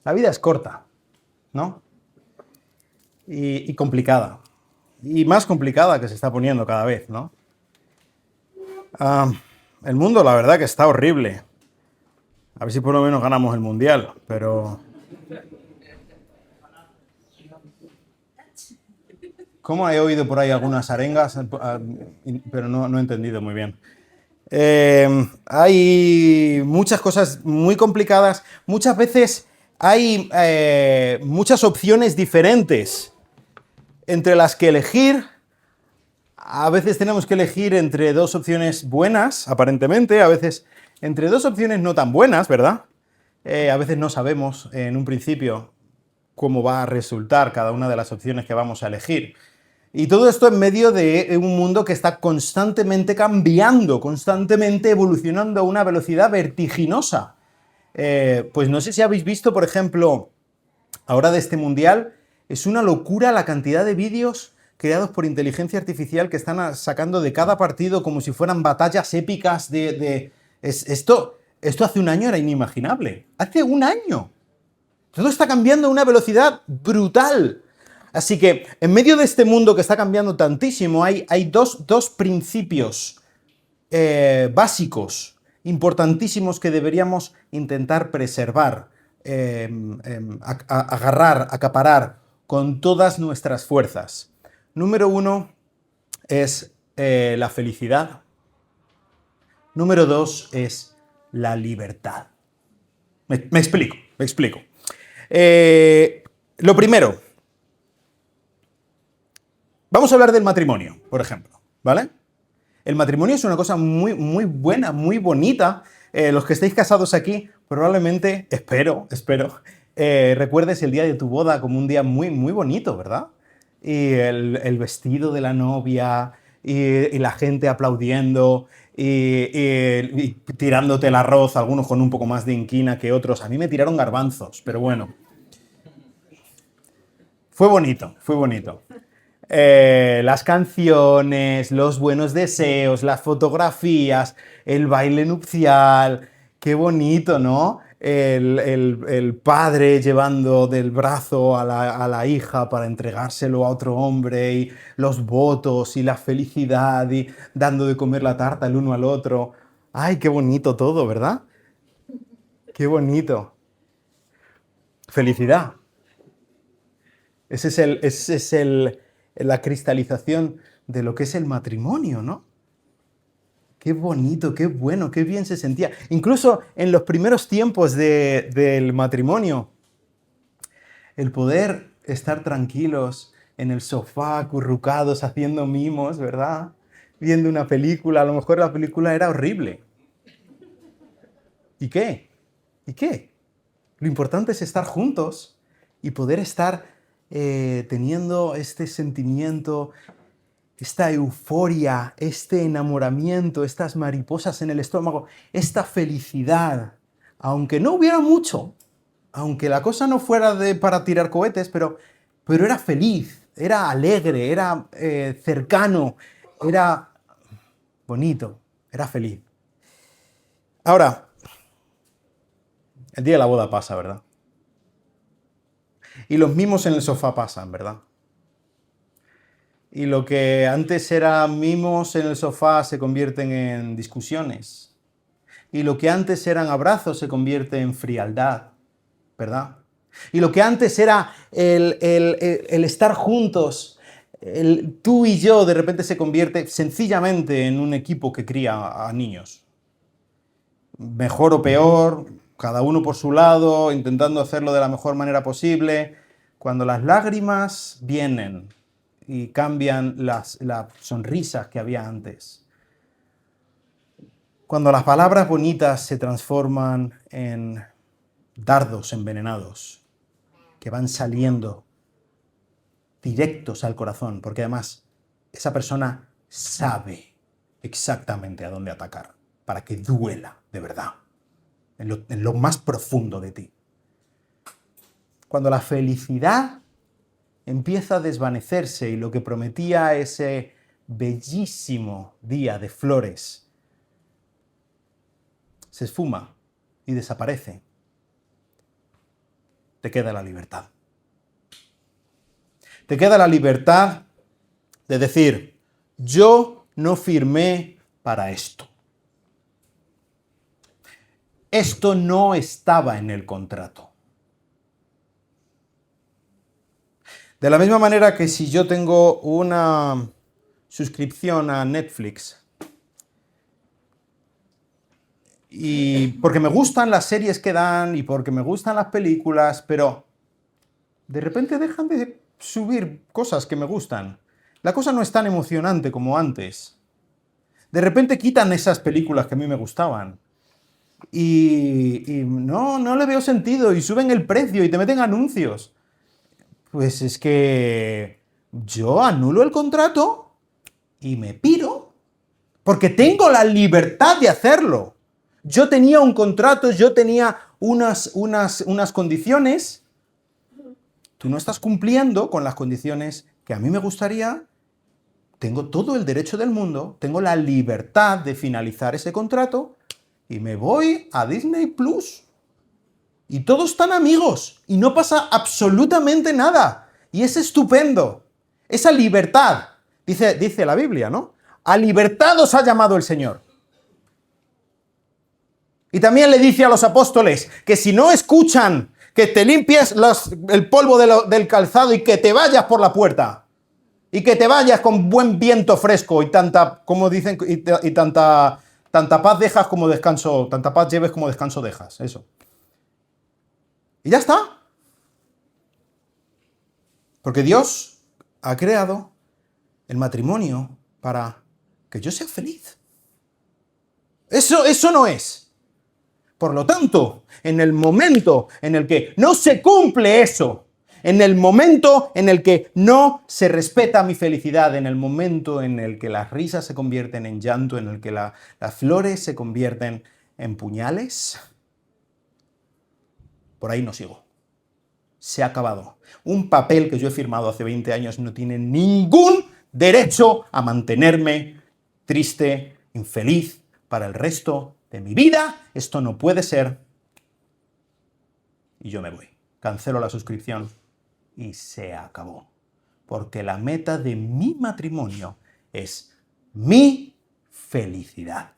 La vida es corta, ¿no? Y complicada. Y más complicada que se está poniendo cada vez, ¿no? El mundo, la verdad, que está horrible. A ver si por lo menos ganamos el mundial, pero... ¿Cómo he oído por ahí algunas arengas? Pero no he entendido muy bien. Hay muchas cosas muy complicadas. Muchas veces hay muchas opciones diferentes entre las que elegir. A veces tenemos que elegir entre dos opciones buenas, aparentemente. A veces entre dos opciones no tan buenas, ¿verdad? A veces no sabemos en un principio cómo va a resultar cada una de las opciones que vamos a elegir. Y todo esto en medio de un mundo que está constantemente cambiando, constantemente evolucionando a una velocidad vertiginosa. Pues no sé si habéis visto, por ejemplo, ahora de este mundial, es una locura la cantidad de vídeos creados por inteligencia artificial que están sacando de cada partido como si fueran batallas épicas Esto hace un año era inimaginable. ¡Hace un año! Todo está cambiando a una velocidad brutal. Así que, en medio de este mundo que está cambiando tantísimo, hay dos principios básicos, importantísimos, que deberíamos intentar preservar, agarrar, acaparar con todas nuestras fuerzas. Número uno es la felicidad. Número dos es la libertad. Me explico. Lo primero, vamos a hablar del matrimonio, por ejemplo, ¿vale? El matrimonio es una cosa muy, muy buena, muy bonita. Los que estáis casados aquí, probablemente, espero, recuerdes el día de tu boda como un día muy, muy bonito, ¿verdad? Y el vestido de la novia, y la gente aplaudiendo, y tirándote el arroz, algunos con un poco más de inquina que otros. A mí me tiraron garbanzos, pero bueno. Fue bonito, fue bonito. Las canciones, los buenos deseos, las fotografías, el baile nupcial, qué bonito, ¿no? El padre llevando del brazo a la hija para entregárselo a otro hombre, y los votos y la felicidad, y dando de comer la tarta el uno al otro. ¡Ay, qué bonito todo!, ¿verdad? ¡Qué bonito! Felicidad. Ese es la cristalización de lo que es el matrimonio, ¿no? Qué bonito, qué bueno, qué bien se sentía. Incluso en los primeros tiempos del matrimonio, el poder estar tranquilos en el sofá, acurrucados, haciendo mimos, ¿verdad? Viendo una película, a lo mejor la película era horrible. ¿Y qué? ¿Y qué? Lo importante es estar juntos y poder estar teniendo este sentimiento, esta euforia, este enamoramiento, estas mariposas en el estómago, esta felicidad, aunque no hubiera mucho, aunque la cosa no fuera para tirar cohetes, pero era feliz, era alegre, era cercano, era bonito, era feliz. Ahora, el día de la boda pasa, ¿verdad? Y los mimos en el sofá pasan, ¿verdad? Y lo que antes eran mimos en el sofá se convierten en discusiones. Y lo que antes eran abrazos se convierte en frialdad, ¿verdad? Y lo que antes era el estar juntos, tú y yo, de repente se convierte sencillamente en un equipo que cría a niños. Mejor o peor, cada uno por su lado, intentando hacerlo de la mejor manera posible. Cuando las lágrimas vienen y cambian las sonrisas que había antes. Cuando las palabras bonitas se transforman en dardos envenenados que van saliendo directos al corazón, porque además esa persona sabe exactamente a dónde atacar para que duela de verdad, en lo más profundo de ti. Cuando la felicidad empieza a desvanecerse y lo que prometía ese bellísimo día de flores se esfuma y desaparece, te queda la libertad. Te queda la libertad de decir, yo no firmé para esto. Esto no estaba en el contrato. De la misma manera que si yo tengo una suscripción a Netflix y porque me gustan las series que dan y porque me gustan las películas, pero de repente dejan de subir cosas que me gustan. La cosa no es tan emocionante como antes. De repente quitan esas películas que a mí me gustaban. Y no le veo sentido y suben el precio y te meten anuncios. Pues es que yo anulo el contrato y me piro, porque tengo la libertad de hacerlo. Yo tenía un contrato, yo tenía unas condiciones. Tú no estás cumpliendo con las condiciones que a mí me gustaría. Tengo todo el derecho del mundo, tengo la libertad de finalizar ese contrato y me voy a Disney Plus. Y todos están amigos y no pasa absolutamente nada. Y es estupendo. Esa libertad, dice la Biblia, ¿no? A libertad os ha llamado el Señor. Y también le dice a los apóstoles que si no escuchan, que te limpies el polvo del calzado y que te vayas por la puerta. Y que te vayas con buen viento fresco y tanta, como dicen, y tanta paz dejas como descanso, tanta paz lleves como descanso dejas. Eso. Y ya está. Porque Dios ha creado el matrimonio para que yo sea feliz. Eso no es. Por lo tanto, en el momento en el que no se cumple eso, en el momento en el que no se respeta mi felicidad, en el momento en el que las risas se convierten en llanto, en el que las flores se convierten en puñales, por ahí no sigo. Se ha acabado. Un papel que yo he firmado hace 20 años no tiene ningún derecho a mantenerme triste, infeliz para el resto de mi vida. Esto no puede ser. Y yo me voy. Cancelo la suscripción y se acabó. Porque la meta de mi matrimonio es mi felicidad.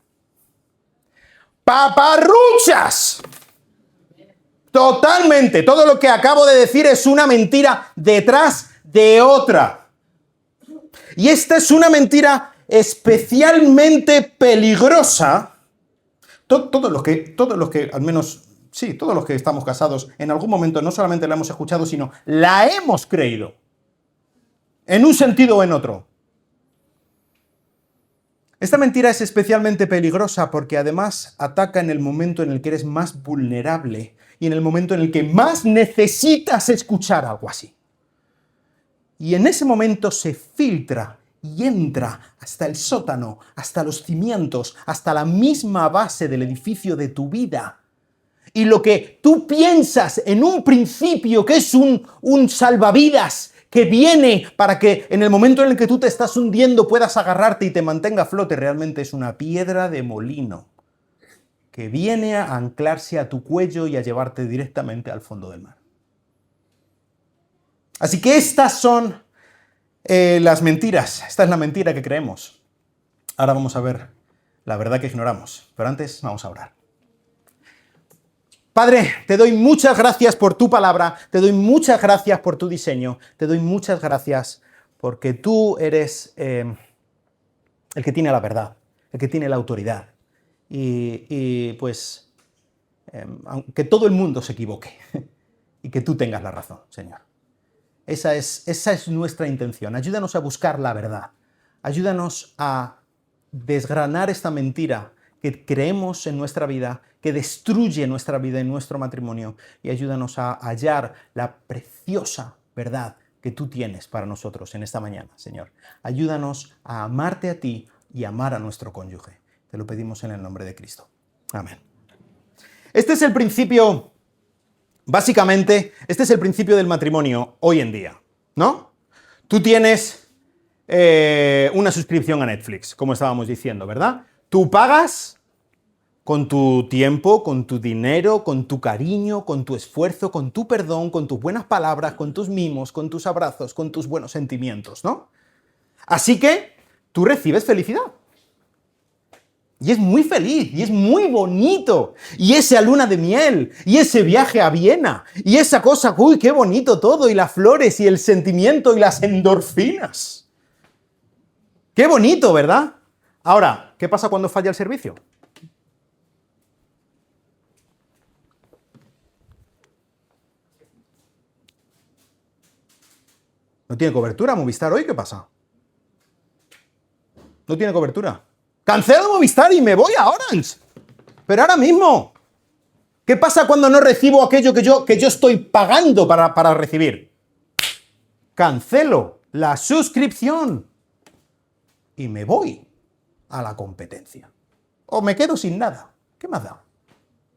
¡Paparruchas! Totalmente. Todo lo que acabo de decir es una mentira detrás de otra. Y esta es una mentira especialmente peligrosa. Todos los que, al menos, sí, todos los que estamos casados, en algún momento no solamente la hemos escuchado, sino la hemos creído. En un sentido o en otro. Esta mentira es especialmente peligrosa porque además ataca en el momento en el que eres más vulnerable y en el momento en el que más necesitas escuchar algo así. Y en ese momento se filtra y entra hasta el sótano, hasta los cimientos, hasta la misma base del edificio de tu vida. Y lo que tú piensas en un principio que es un salvavidas que viene para que en el momento en el que tú te estás hundiendo puedas agarrarte y te mantenga a flote, realmente es una piedra de molino que viene a anclarse a tu cuello y a llevarte directamente al fondo del mar. Así que estas son las mentiras. Esta es la mentira que creemos. Ahora vamos a ver la verdad que ignoramos. Pero antes vamos a orar. Padre, te doy muchas gracias por tu palabra, te doy muchas gracias por tu diseño, te doy muchas gracias porque tú eres el que tiene la verdad, el que tiene la autoridad. Y pues, aunque todo el mundo se equivoque y que tú tengas la razón, Señor. Esa es nuestra intención. Ayúdanos a buscar la verdad. Ayúdanos a desgranar esta mentira que creemos en nuestra vida, que destruye nuestra vida y nuestro matrimonio, y ayúdanos a hallar la preciosa verdad que tú tienes para nosotros en esta mañana, Señor. Ayúdanos a amarte a ti y amar a nuestro cónyuge. Te lo pedimos en el nombre de Cristo. Amén. Este es el principio, básicamente, este es el principio del matrimonio hoy en día, ¿no? Tú tienes una suscripción a Netflix, como estábamos diciendo, ¿verdad? Tú pagas con tu tiempo, con tu dinero, con tu cariño, con tu esfuerzo, con tu perdón, con tus buenas palabras, con tus mimos, con tus abrazos, con tus buenos sentimientos, ¿no? Así que tú recibes felicidad. Y es muy feliz, y es muy bonito. Y esa luna de miel, y ese viaje a Viena, y esa cosa, uy, qué bonito todo, y las flores, y el sentimiento, y las endorfinas. Qué bonito, ¿verdad? Ahora, ¿qué pasa cuando falla el servicio? ¿No tiene cobertura Movistar hoy? ¿Qué pasa? No tiene cobertura. Cancelo Movistar y me voy a Orange. Pero ahora mismo. ¿Qué pasa cuando no recibo aquello que yo estoy pagando para recibir? Cancelo la suscripción y me voy a la competencia. O me quedo sin nada. ¿Qué más da?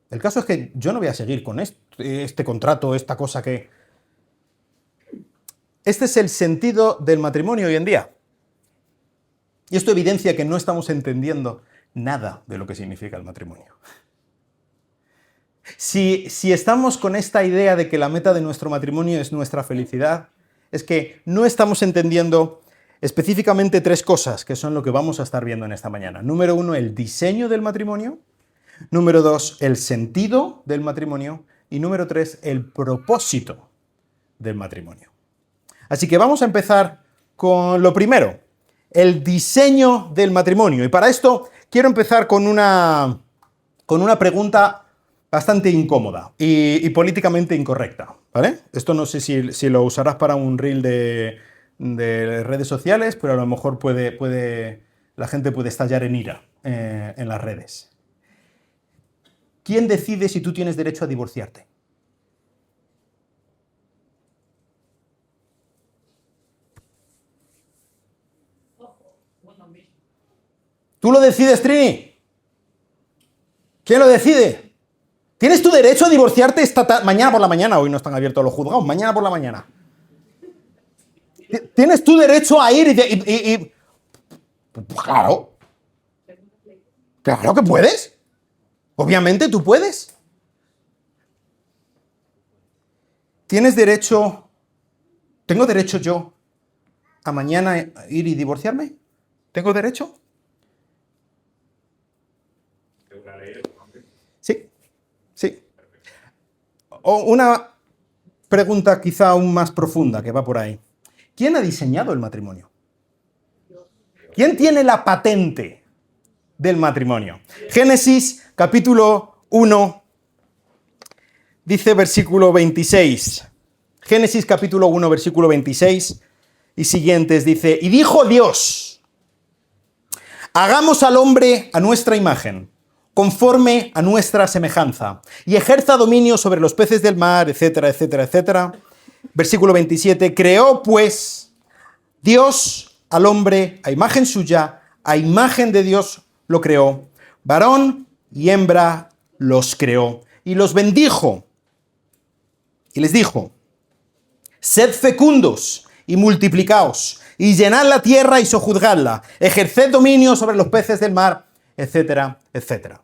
El caso es que yo no voy a seguir con este contrato, esta cosa que... Este es el sentido del matrimonio hoy en día. Y esto evidencia que no estamos entendiendo nada de lo que significa el matrimonio. Si estamos con esta idea de que la meta de nuestro matrimonio es nuestra felicidad, es que no estamos entendiendo específicamente tres cosas, que son lo que vamos a estar viendo en esta mañana. Número 1, el diseño del matrimonio. Número 2, el sentido del matrimonio. Y número 3, el propósito del matrimonio. Así que vamos a empezar con lo primero, el diseño del matrimonio. Y para esto quiero empezar con una pregunta bastante incómoda y políticamente incorrecta, ¿vale? Esto no sé si lo usarás para un reel de redes sociales, pero a lo mejor la gente puede estallar en ira en las redes. ¿Quién decide si tú tienes derecho a divorciarte? ¿Tú lo decides, Trini? ¿Quién lo decide? ¿Tienes tu derecho a divorciarte mañana por la mañana? Hoy no están abiertos los juzgados, mañana por la mañana. ¿Tienes tu derecho a ir y... Pues claro. Claro que puedes. Obviamente tú puedes. ¿Tienes derecho... ¿Tengo derecho yo a mañana ir y divorciarme? ¿Tengo derecho? Sí, sí. O una pregunta quizá aún más profunda que va por ahí. ¿Quién ha diseñado el matrimonio? ¿Quién tiene la patente del matrimonio? Génesis capítulo 1, dice versículo 26. Génesis capítulo 1, versículo 26 y siguientes dice, y dijo Dios, hagamos al hombre a nuestra imagen, conforme a nuestra semejanza, y ejerza dominio sobre los peces del mar, etcétera, etcétera, etcétera. Versículo 27, creó pues Dios al hombre a imagen suya, a imagen de Dios lo creó, varón y hembra los creó, y los bendijo, y les dijo, sed fecundos y multiplicaos, y llenad la tierra y sojuzgadla, ejerced dominio sobre los peces del mar, etcétera, etcétera.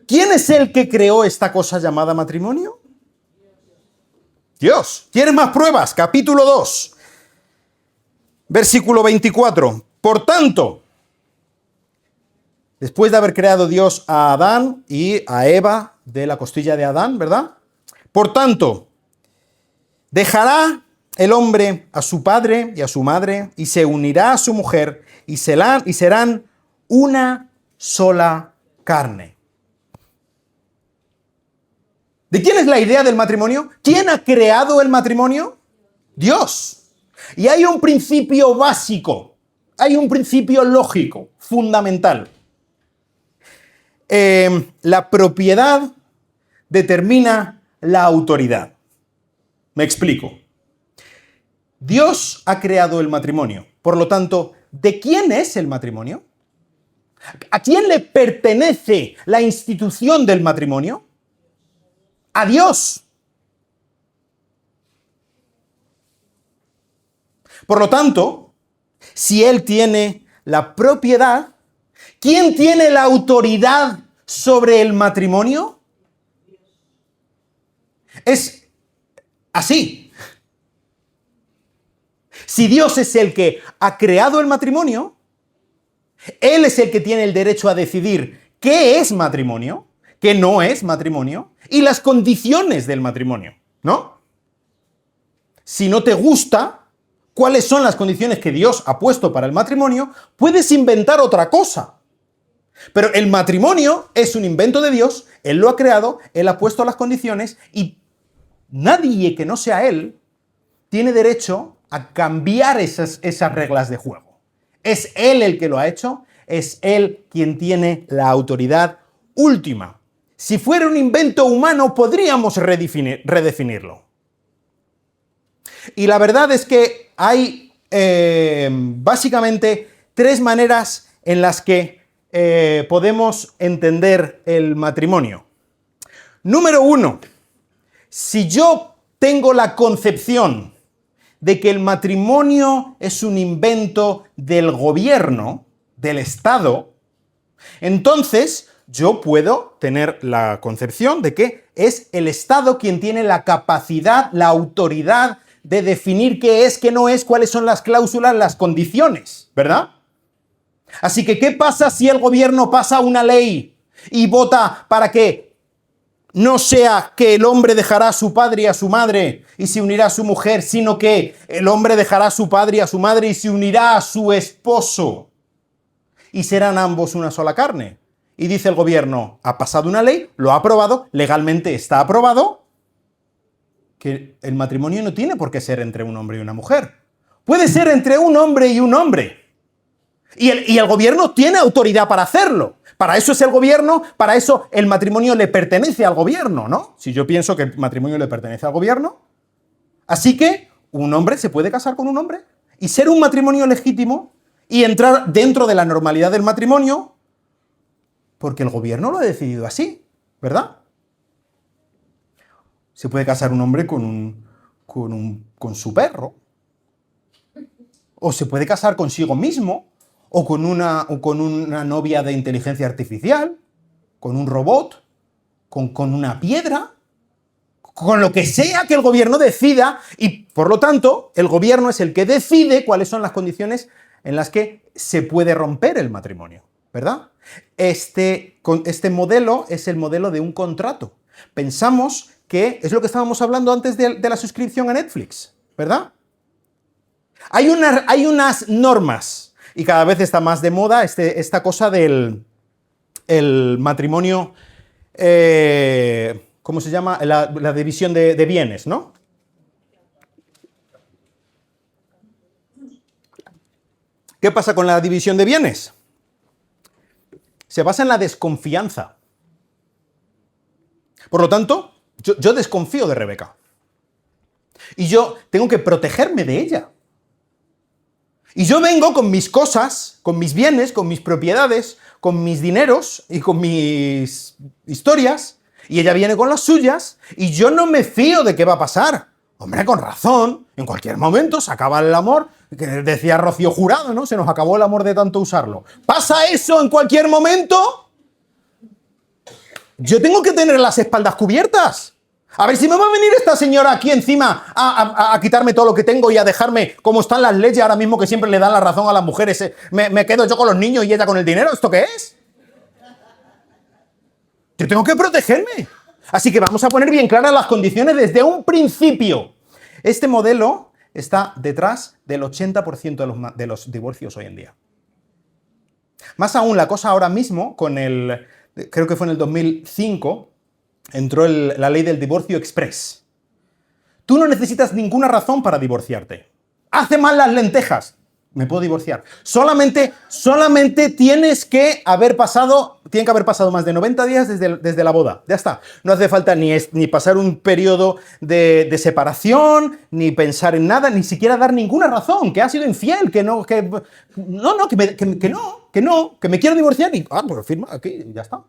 ¿Quién es el que creó esta cosa llamada matrimonio? Dios. ¿Quieres más pruebas? Capítulo 2, versículo 24. Por tanto, después de haber creado Dios a Adán y a Eva de la costilla de Adán, ¿verdad? Por tanto, dejará el hombre a su padre y a su madre y se unirá a su mujer y serán una sola carne. ¿De quién es la idea del matrimonio? ¿Quién ha creado el matrimonio? Dios. Y hay un principio básico, hay un principio lógico, fundamental. La propiedad determina la autoridad. Me explico. Dios ha creado el matrimonio. Por lo tanto, ¿de quién es el matrimonio? ¿A quién le pertenece la institución del matrimonio? A Dios. Por lo tanto, si Él tiene la propiedad, ¿Quién tiene la autoridad sobre el matrimonio? Es así. Si Dios es el que ha creado el matrimonio, Él es el que tiene el derecho a decidir qué es matrimonio, qué no es matrimonio y las condiciones del matrimonio, ¿no? Si no te gusta cuáles son las condiciones que Dios ha puesto para el matrimonio, puedes inventar otra cosa. Pero el matrimonio es un invento de Dios, Él lo ha creado, Él ha puesto las condiciones y nadie que no sea Él tiene derecho a cambiar esas reglas de juego. Es Él el que lo ha hecho, es Él quien tiene la autoridad última. Si fuera un invento humano, podríamos redefinirlo. Y la verdad es que hay básicamente tres maneras en las que podemos entender el matrimonio. Número uno, si yo tengo la concepción de que el matrimonio es un invento del gobierno, del Estado, entonces yo puedo tener la concepción de que es el Estado quien tiene la capacidad, la autoridad de definir qué es, qué no es, cuáles son las cláusulas, las condiciones, ¿verdad? Así que, ¿qué pasa si el gobierno pasa una ley y vota para que no sea que el hombre dejará a su padre y a su madre y se unirá a su mujer, sino que el hombre dejará a su padre y a su madre y se unirá a su esposo y serán ambos una sola carne? Y dice el gobierno, ha pasado una ley, lo ha aprobado, legalmente está aprobado, que el matrimonio no tiene por qué ser entre un hombre y una mujer. Puede ser entre un hombre y un hombre. Y el gobierno tiene autoridad para hacerlo. Para eso es el gobierno, para eso el matrimonio le pertenece al gobierno, ¿no? Si yo pienso que el matrimonio le pertenece al gobierno. Así que un hombre se puede casar con un hombre y ser un matrimonio legítimo y entrar dentro de la normalidad del matrimonio porque el gobierno lo ha decidido así, ¿verdad? Se puede casar un hombre con su perro. O se puede casar consigo mismo. O con una novia de inteligencia artificial. Con un robot. Con una piedra. Con lo que sea que el gobierno decida. Y por lo tanto, el gobierno es el que decide cuáles son las condiciones en las que se puede romper el matrimonio, ¿verdad? Este modelo es el modelo de un contrato. Pensamos que es lo que estábamos hablando antes de la suscripción a Netflix, ¿verdad? Hay unas normas, y cada vez está más de moda esta cosa del matrimonio, ¿cómo se llama? La división de bienes, ¿no? ¿Qué pasa con la división de bienes? Se basa en la desconfianza. Por lo tanto, yo desconfío de Rebeca. Y yo tengo que protegerme de ella. Y yo vengo con mis cosas, con mis bienes, con mis propiedades, con mis dineros y con mis historias, y ella viene con las suyas, y yo no me fío de qué va a pasar. Hombre, con razón, en cualquier momento se acaba el amor, que decía Rocío Jurado, ¿no? Se nos acabó el amor de tanto usarlo. ¿Pasa eso en cualquier momento? Yo tengo que tener las espaldas cubiertas. A ver, si me va a venir esta señora aquí encima a quitarme todo lo que tengo y a dejarme como están las leyes ahora mismo que siempre le dan la razón a las mujeres. Me quedo yo con los niños y ella con el dinero. ¿Esto qué es? Yo tengo que protegerme. Así que vamos a poner bien claras las condiciones desde un principio. Este modelo está detrás del 80% de los divorcios hoy en día. Más aún, la cosa ahora mismo, creo que fue en el 2005, entró la ley del divorcio express. Tú no necesitas ninguna razón para divorciarte. Hace mal las lentejas. Me puedo divorciar. Solamente tiene que haber pasado más de 90 días desde la boda. Ya está. No hace falta ni pasar un periodo de separación, ni pensar en nada, ni siquiera dar ninguna razón, que ha sido infiel, que me quiero divorciar y, pues firma aquí, ya está.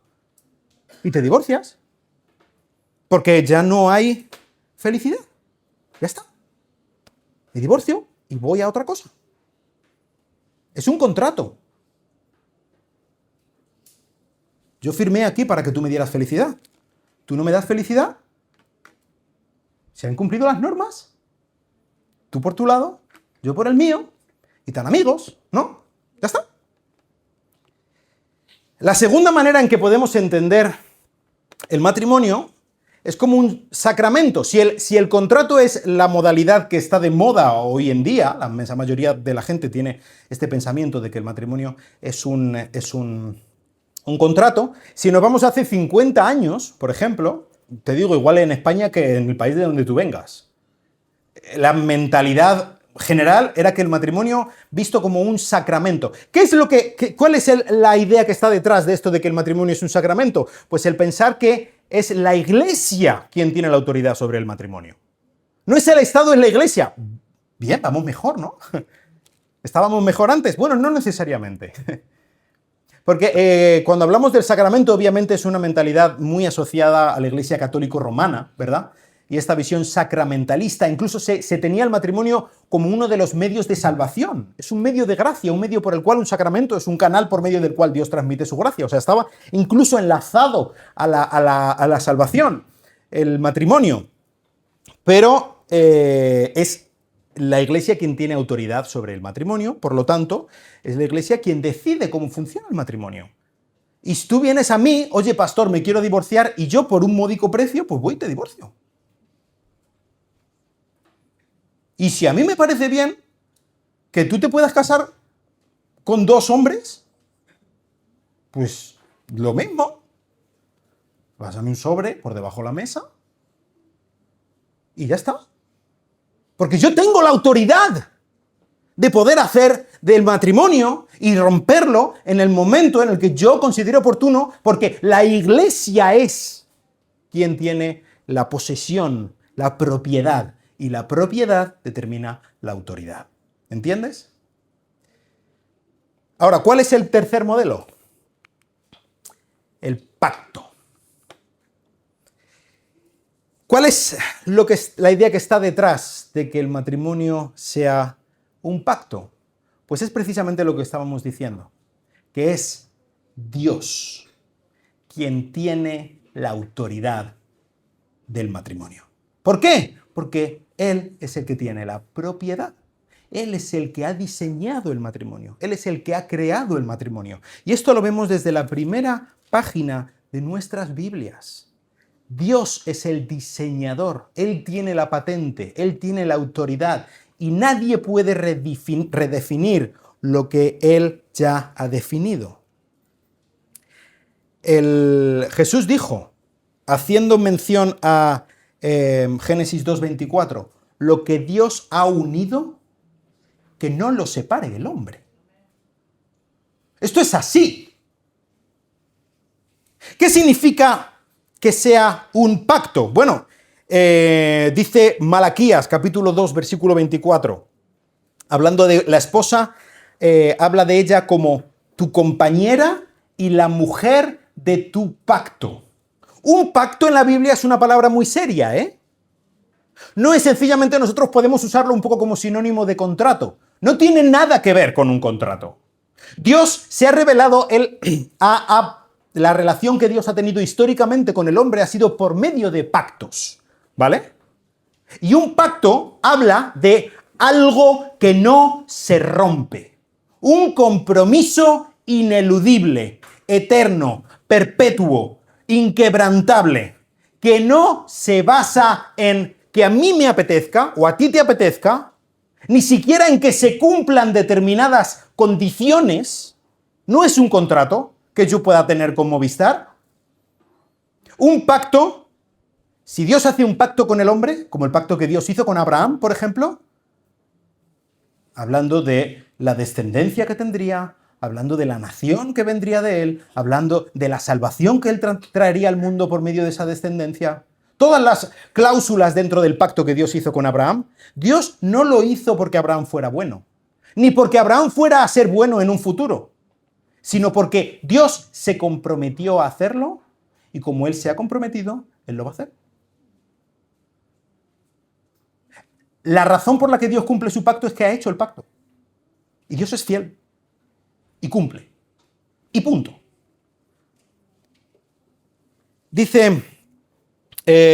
Y te divorcias. Porque ya no hay felicidad. Ya está. Me divorcio y voy a otra cosa. Es un contrato. Yo firmé aquí para que tú me dieras felicidad. ¿Tú no me das felicidad? ¿Se han cumplido las normas? Tú por tu lado, yo por el mío, y tan amigos, ¿no? Ya está. La segunda manera en que podemos entender el matrimonio es como un sacramento. Si el contrato es la modalidad que está de moda hoy en día, la inmensa mayoría de la gente tiene este pensamiento de que el matrimonio es un contrato. Si nos vamos hace 50 años, por ejemplo, te digo, igual en España que en el país de donde tú vengas, la mentalidad general era que el matrimonio visto como un sacramento. ¿Cuál es la idea que está detrás de esto de que el matrimonio es un sacramento? Pues el pensar que es la Iglesia quien tiene la autoridad sobre el matrimonio. No es el Estado, es la Iglesia. Bien, vamos mejor, ¿no? ¿Estábamos mejor antes? Bueno, no necesariamente. Porque cuando hablamos del sacramento, obviamente es una mentalidad muy asociada a la Iglesia católico-romana, ¿verdad? Y esta visión sacramentalista, incluso se tenía el matrimonio como uno de los medios de salvación. Es un medio de gracia, un medio por el cual un sacramento es un canal por medio del cual Dios transmite su gracia. O sea, estaba incluso enlazado a la salvación, el matrimonio. Pero es la Iglesia quien tiene autoridad sobre el matrimonio, por lo tanto, es la Iglesia quien decide cómo funciona el matrimonio. Y si tú vienes a mí, oye, pastor, me quiero divorciar, y yo por un módico precio, pues voy y te divorcio. Y si a mí me parece bien que tú te puedas casar con 2 hombres, pues lo mismo. Pásame un sobre por debajo de la mesa y ya está. Porque yo tengo la autoridad de poder hacer del matrimonio y romperlo en el momento en el que yo considere oportuno, porque la Iglesia es quien tiene la posesión, la propiedad. Y la propiedad determina la autoridad. ¿Entiendes? Ahora, ¿cuál es el tercer modelo? El pacto. ¿Cuál es la idea que está detrás de que el matrimonio sea un pacto? Pues es precisamente lo que estábamos diciendo, que es Dios quien tiene la autoridad del matrimonio. ¿Por qué? Porque Él es el que tiene la propiedad. Él es el que ha diseñado el matrimonio. Él es el que ha creado el matrimonio. Y esto lo vemos desde la primera página de nuestras Biblias. Dios es el diseñador. Él tiene la patente. Él tiene la autoridad. Y nadie puede redefinir lo que Él ya ha definido. Jesús dijo, haciendo mención a Génesis 2:24, lo que Dios ha unido, que no lo separe el hombre. Esto es así. ¿Qué significa que sea un pacto? Bueno, dice Malaquías, capítulo 2, versículo 24, hablando de la esposa, habla de ella como tu compañera y la mujer de tu pacto. Un pacto en la Biblia es una palabra muy seria, ¿eh? No es sencillamente, nosotros podemos usarlo un poco como sinónimo de contrato. No tiene nada que ver con un contrato. Dios se ha revelado, la relación que Dios ha tenido históricamente con el hombre ha sido por medio de pactos, ¿vale? Y un pacto habla de algo que no se rompe. Un compromiso ineludible, eterno, perpetuo, inquebrantable, que no se basa en que a mí me apetezca o a ti te apetezca, ni siquiera en que se cumplan determinadas condiciones. No es un contrato que yo pueda tener con Movistar. Un pacto, si Dios hace un pacto con el hombre, como el pacto que Dios hizo con Abraham, por ejemplo, hablando de la descendencia que tendría, hablando de la nación que vendría de él, hablando de la salvación que él traería al mundo por medio de esa descendencia. Todas las cláusulas dentro del pacto que Dios hizo con Abraham, Dios no lo hizo porque Abraham fuera bueno, ni porque Abraham fuera a ser bueno en un futuro, sino porque Dios se comprometió a hacerlo y como él se ha comprometido, él lo va a hacer. La razón por la que Dios cumple su pacto es que ha hecho el pacto. Y Dios es fiel. Y cumple. Y punto. Dice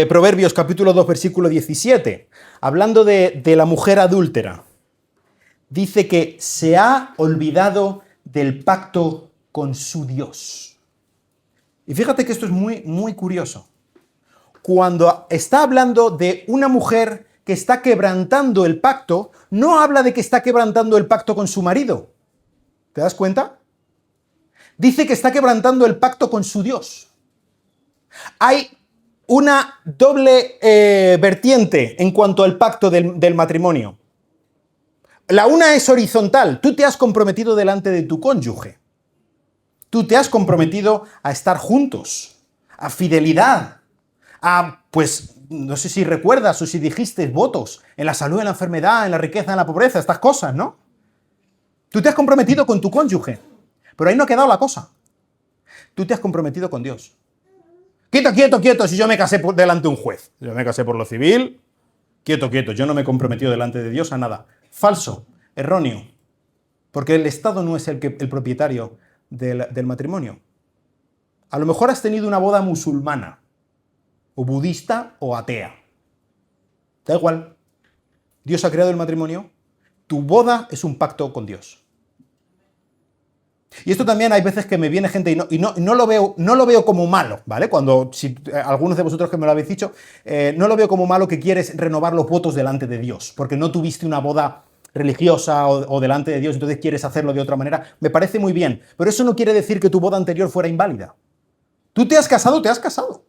Proverbios capítulo 2, versículo 17, hablando de la mujer adúltera. Dice que se ha olvidado del pacto con su Dios. Y fíjate que esto es muy, muy curioso. Cuando está hablando de una mujer que está quebrantando el pacto, no habla de que está quebrantando el pacto con su marido. ¿Te das cuenta? Dice que está quebrantando el pacto con su Dios. Hay una doble vertiente en cuanto al pacto del matrimonio. La una es horizontal. Tú te has comprometido delante de tu cónyuge. Tú te has comprometido a estar juntos, a fidelidad, pues, no sé si recuerdas o si dijiste votos en la salud, en la enfermedad, en la riqueza, en la pobreza, estas cosas, ¿no? Tú te has comprometido con tu cónyuge, pero ahí no ha quedado la cosa. Tú te has comprometido con Dios. Quieto, quieto, quieto, si yo me casé delante de un juez. Yo me casé por lo civil. Quieto, quieto, yo no me he comprometido delante de Dios a nada. Falso, erróneo. Porque el Estado no es el propietario del matrimonio. A lo mejor has tenido una boda musulmana, o budista, o atea. Da igual. Dios ha creado el matrimonio. Tu boda es un pacto con Dios. Y esto también hay veces que me viene gente y no lo veo como malo, ¿vale? Si algunos de vosotros que me lo habéis dicho, no lo veo como malo que quieres renovar los votos delante de Dios, porque no tuviste una boda religiosa o delante de Dios, entonces quieres hacerlo de otra manera. Me parece muy bien, pero eso no quiere decir que tu boda anterior fuera inválida. Tú te has casado, te has casado.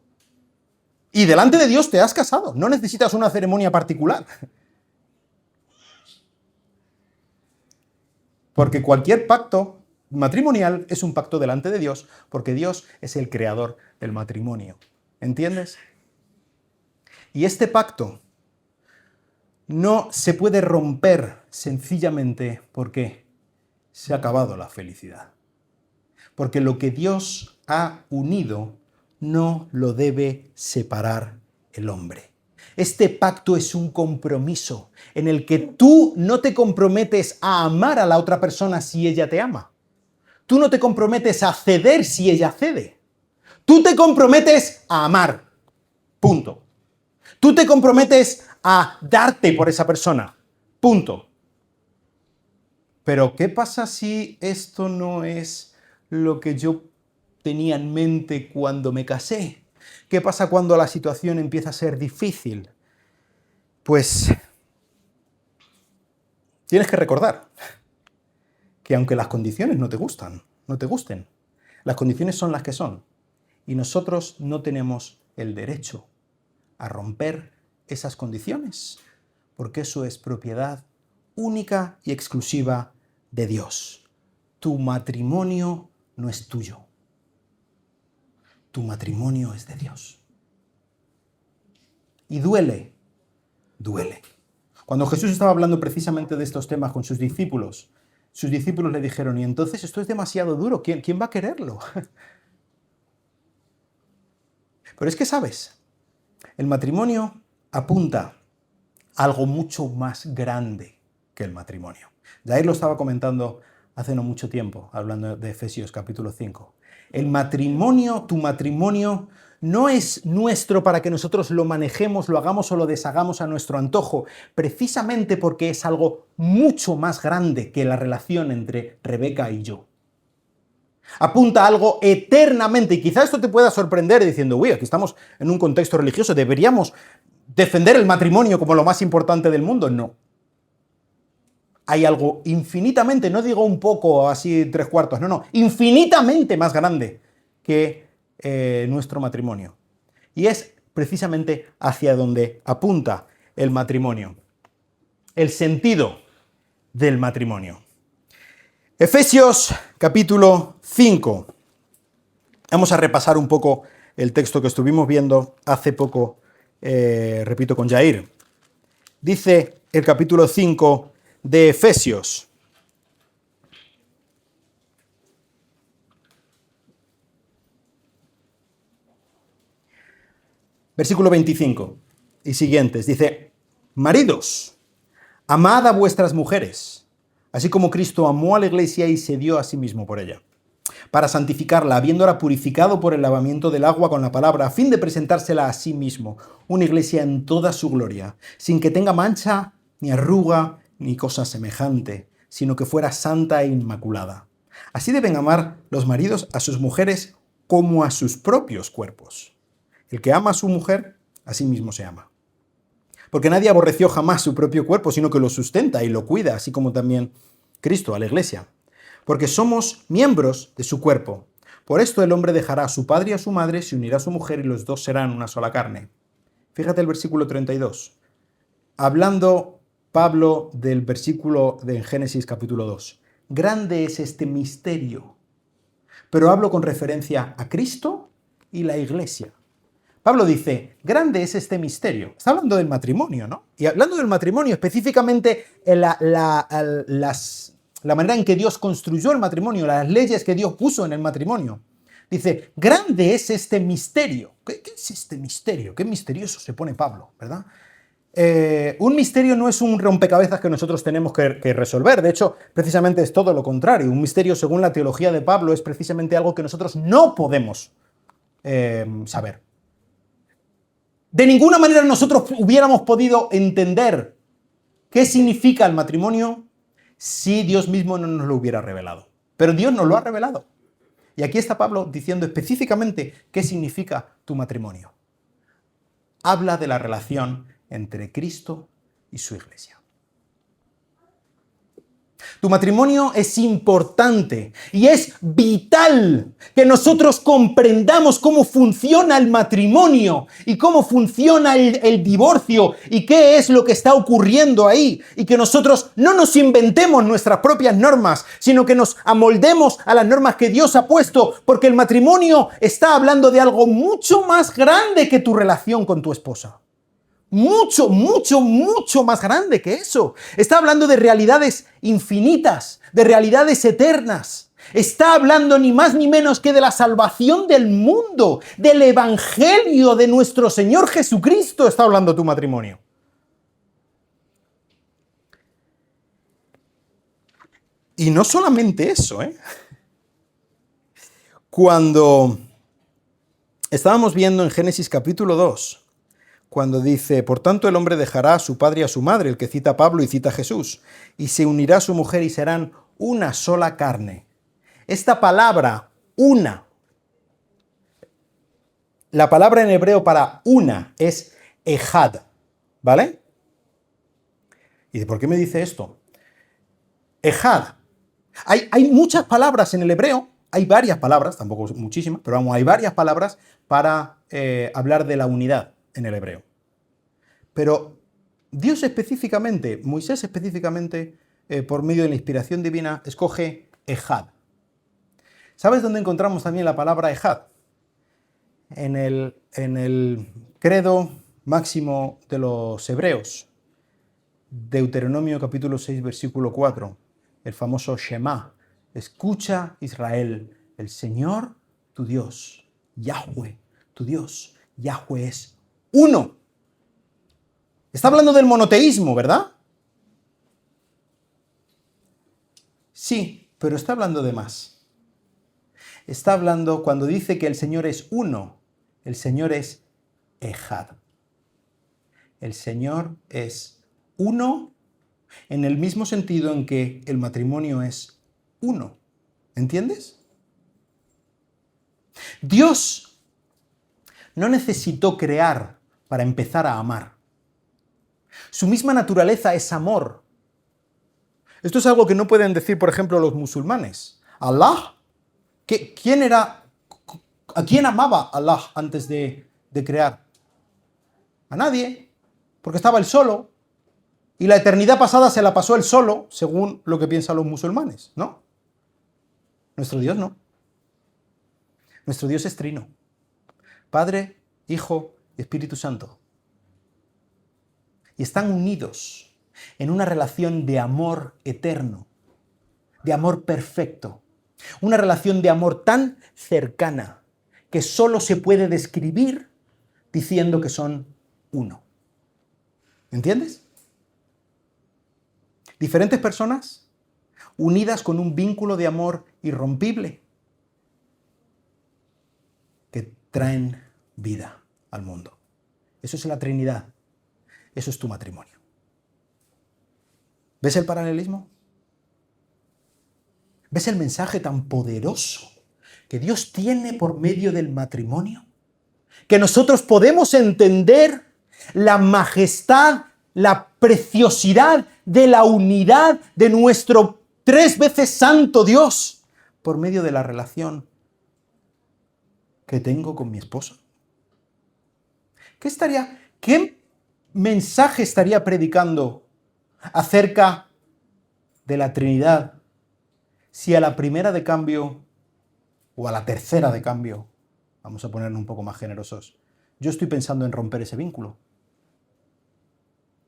Y delante de Dios te has casado. No necesitas una ceremonia particular. Porque cualquier pacto matrimonial es un pacto delante de Dios, porque Dios es el creador del matrimonio. ¿Entiendes? Y este pacto no se puede romper sencillamente porque se ha acabado la felicidad. Porque lo que Dios ha unido no lo debe separar el hombre. Este pacto es un compromiso en el que tú no te comprometes a amar a la otra persona si ella te ama. Tú no te comprometes a ceder si ella cede. Tú te comprometes a amar. Punto. Tú te comprometes a darte por esa persona. Punto. Pero ¿qué pasa si esto no es lo que yo tenía en mente cuando me casé? ¿Qué pasa cuando la situación empieza a ser difícil? Pues tienes que recordar que aunque las condiciones no te gusten, las condiciones son las que son. Y nosotros no tenemos el derecho a romper esas condiciones, porque eso es propiedad única y exclusiva de Dios. Tu matrimonio no es tuyo. Tu matrimonio es de Dios. Y duele. Cuando Jesús estaba hablando precisamente de estos temas con sus discípulos le dijeron, y entonces esto es demasiado duro, ¿quién va a quererlo? Pero es que, ¿sabes? El matrimonio apunta a algo mucho más grande que el matrimonio. Jair lo estaba comentando hace no mucho tiempo, hablando de Efesios capítulo 5. El matrimonio, tu matrimonio, no es nuestro para que nosotros lo manejemos, lo hagamos o lo deshagamos a nuestro antojo, precisamente porque es algo mucho más grande que la relación entre Rebeca y yo. Apunta a algo eternamente, y quizá esto te pueda sorprender diciendo, uy, aquí estamos en un contexto religioso, ¿deberíamos defender el matrimonio como lo más importante del mundo? No. Hay algo infinitamente, no digo un poco, así 3/4, no, infinitamente más grande que nuestro matrimonio. Y es precisamente hacia donde apunta el matrimonio, el sentido del matrimonio. Efesios capítulo 5. Vamos a repasar un poco el texto que estuvimos viendo hace poco, repito, con Jair. Dice el capítulo 5 de Efesios. Versículo 25 y siguientes. Dice, maridos, amad a vuestras mujeres, así como Cristo amó a la iglesia y se dio a sí mismo por ella. para santificarla, habiéndola purificado por el lavamiento del agua con la palabra, a fin de presentársela a sí mismo, una iglesia en toda su gloria, sin que tenga mancha, ni arruga, ni cosa semejante, sino que fuera santa e inmaculada. Así deben amar los maridos a sus mujeres como a sus propios cuerpos. El que ama a su mujer, a sí mismo se ama. Porque nadie aborreció jamás su propio cuerpo, sino que lo sustenta y lo cuida, así como también Cristo a la iglesia. Porque somos miembros de su cuerpo. Por esto el hombre dejará a su padre y a su madre, se unirá a su mujer y los dos serán una sola carne. Fíjate el versículo 32. Hablando Pablo del versículo de Génesis capítulo 2. Grande es este misterio. Pero hablo con referencia a Cristo y la iglesia. Pablo dice, grande es este misterio. Está hablando del matrimonio, ¿no? Y hablando del matrimonio, específicamente la manera en que Dios construyó el matrimonio, las leyes que Dios puso en el matrimonio. Dice, grande es este misterio. ¿Qué es este misterio? Qué misterioso se pone Pablo, ¿verdad? Un misterio no es un rompecabezas que nosotros tenemos que resolver. De hecho, precisamente es todo lo contrario. Un misterio, según la teología de Pablo, es precisamente algo que nosotros no podemos saber. De ninguna manera nosotros hubiéramos podido entender qué significa el matrimonio si Dios mismo no nos lo hubiera revelado. Pero Dios nos lo ha revelado. Y aquí está Pablo diciendo específicamente qué significa tu matrimonio. Habla de la relación entre Cristo y su iglesia. Tu matrimonio es importante y es vital que nosotros comprendamos cómo funciona el matrimonio y cómo funciona el divorcio y qué es lo que está ocurriendo ahí. Y que nosotros no nos inventemos nuestras propias normas, sino que nos amoldemos a las normas que Dios ha puesto, porque el matrimonio está hablando de algo mucho más grande que tu relación con tu esposa. Mucho, mucho, mucho más grande que eso. Está hablando de realidades infinitas, de realidades eternas. Está hablando ni más ni menos que de la salvación del mundo, del evangelio de nuestro Señor Jesucristo. Está hablando tu matrimonio. Y no solamente eso, Cuando estábamos viendo en Génesis capítulo 2, cuando dice, por tanto el hombre dejará a su padre y a su madre, el que cita a Pablo y cita a Jesús, y se unirá a su mujer y serán una sola carne. Esta palabra, una, la palabra en hebreo para una es ejad, ¿vale? ¿Y por qué me dice esto? Ejad. Hay muchas palabras en el hebreo, hay varias palabras, tampoco muchísimas, pero vamos, hay varias palabras para hablar de la unidad en el hebreo. Pero Dios específicamente, Moisés específicamente, por medio de la inspiración divina, escoge ejad. ¿Sabes dónde encontramos también la palabra ejad? En el credo máximo de los hebreos, Deuteronomio capítulo 6, versículo 4, el famoso Shema. Escucha, Israel, el Señor, tu Dios, Yahweh, tu Dios, Yahweh es uno. Está hablando del monoteísmo, ¿verdad? Sí, pero está hablando de más. Está hablando, cuando dice que el Señor es uno, el Señor es ejad. El Señor es uno en el mismo sentido en que el matrimonio es uno. ¿Entiendes? Dios no necesitó crear para empezar a amar. Su misma naturaleza es amor. Esto es algo que no pueden decir, por ejemplo, los musulmanes. Allah, ¿a quién amaba Allah antes de crear? A nadie, porque estaba él solo. Y la eternidad pasada se la pasó él solo, según lo que piensan los musulmanes, ¿no? Nuestro Dios no. Nuestro Dios es trino. Padre, Hijo y Espíritu Santo. Y están unidos en una relación de amor eterno, de amor perfecto. Una relación de amor tan cercana que solo se puede describir diciendo que son uno. ¿Entiendes? Diferentes personas unidas con un vínculo de amor irrompible, traen vida al mundo. Eso es la Trinidad. Eso es tu matrimonio. ¿Ves el paralelismo? ¿Ves el mensaje tan poderoso que Dios tiene por medio del matrimonio? Que nosotros podemos entender la majestad, la preciosidad de la unidad de nuestro 3 veces santo Dios por medio de la relación que tengo con mi esposa. ¿Qué mensaje estaría predicando acerca de la Trinidad si a la primera de cambio o a la tercera de cambio, vamos a ponernos un poco más generosos, yo estoy pensando en romper ese vínculo?